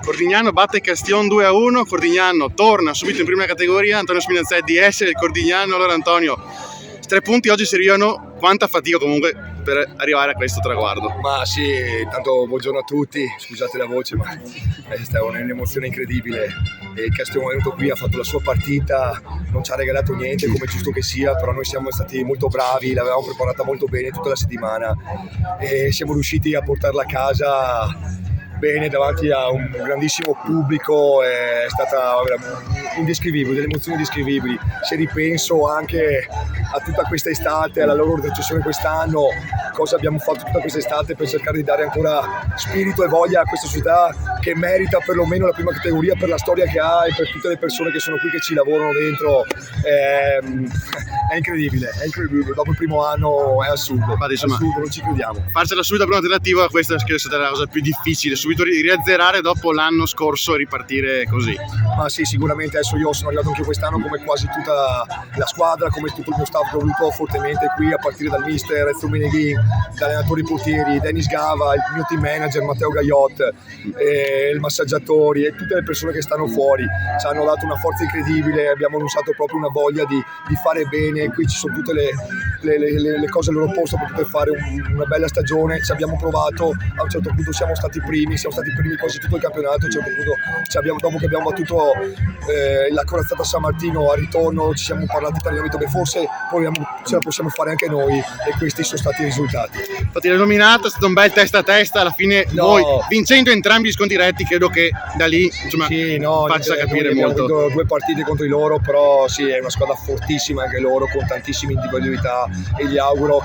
Cordignano batte Castion 2-1, Cordignano torna subito in prima categoria, Antonio Spinazzetti esce del Cordignano. Allora Antonio, 3 punti oggi servivano, quanta fatica comunque per arrivare a questo traguardo. Ma sì, tanto buongiorno a tutti, scusate la voce ma è stata un'emozione incredibile. Il Castion è venuto qui, ha fatto la sua partita, non ci ha regalato niente come giusto che sia, però noi siamo stati molto bravi, l'avevamo preparata molto bene tutta la settimana e siamo riusciti a portarla a casa bene davanti a un grandissimo pubblico. È stata indescrivibile, delle emozioni indescrivibili. Se ripenso anche a tutta questa estate, alla loro retrocessione quest'anno, cosa abbiamo fatto tutta questa estate per cercare di dare ancora spirito e voglia a questa società che merita perlomeno la prima categoria per la storia che ha e per tutte le persone che sono qui, che ci lavorano dentro. È incredibile, dopo il primo anno è assurdo. Infatti, insomma, assurdo, non ci crediamo. Farcela subito prima tentativa, questa è stata la cosa più difficile, subito riazzerare dopo l'anno scorso e ripartire così. Ma sì, sicuramente adesso io sono arrivato anche quest'anno come quasi tutta la squadra, come tutto il mio staff che ho voluto fortemente qui, a partire dal mister Ezio Meneghin, da allenatori portieri, Dennis Gava, il mio team manager Matteo Gaiot, il massaggiatori e tutte le persone che stanno fuori. Ci hanno dato una forza incredibile, abbiamo annunciato proprio una voglia di fare bene. Qui ci sono tutte le cose al loro posto per poter fare una bella stagione. Ci abbiamo provato, a un certo punto siamo stati primi quasi tutto il campionato. A un certo punto dopo che abbiamo battuto la corazzata San Martino a ritorno, ci siamo parlati per il momento che forse ce la possiamo fare anche noi, e questi sono stati i risultati. Infatti l'hai nominato, è stato un bel testa a testa, alla fine voi vincendo entrambi gli scontri diretti credo che da lì insomma faccia capire molto. Abbiamo vinto 2 partite contro di loro, però sì, è una squadra fortissima anche loro, con tantissime individualità, e gli auguro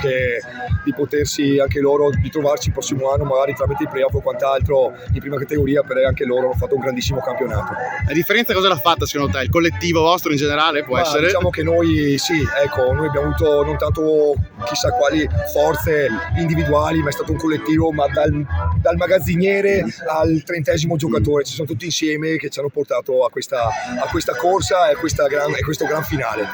di potersi anche loro, di trovarci il prossimo anno magari tramite i playoff o quant'altro in prima categoria, perché anche loro hanno fatto un grandissimo campionato. La differenza cosa l'ha fatta secondo te? Il collettivo vostro in generale può essere? Diciamo che noi noi abbiamo avuto non tanto chissà quali forze individuali, ma è stato un collettivo, ma dal magazziniere al 30° giocatore, ci sono tutti insieme che ci hanno portato a questa corsa e a questo gran finale.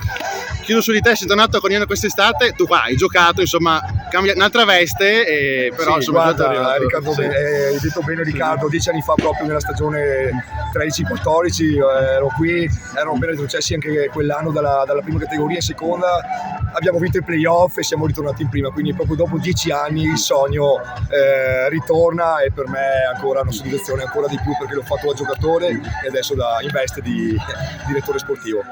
Chiudo su di te, sei tornato a Cordignano quest'estate, tu qua hai giocato, insomma, cambia un'altra veste, però sì, insomma guarda, Riccardo, hai detto bene Riccardo, 10 anni fa proprio nella stagione 13-14 ero qui, erano ben retrocessi anche quell'anno dalla prima categoria in seconda, abbiamo vinto i playoff e siamo ritornati in prima, quindi proprio dopo 10 anni il sogno ritorna, e per me è ancora una soddisfazione ancora di più, perché l'ho fatto da giocatore e adesso in veste di direttore sportivo.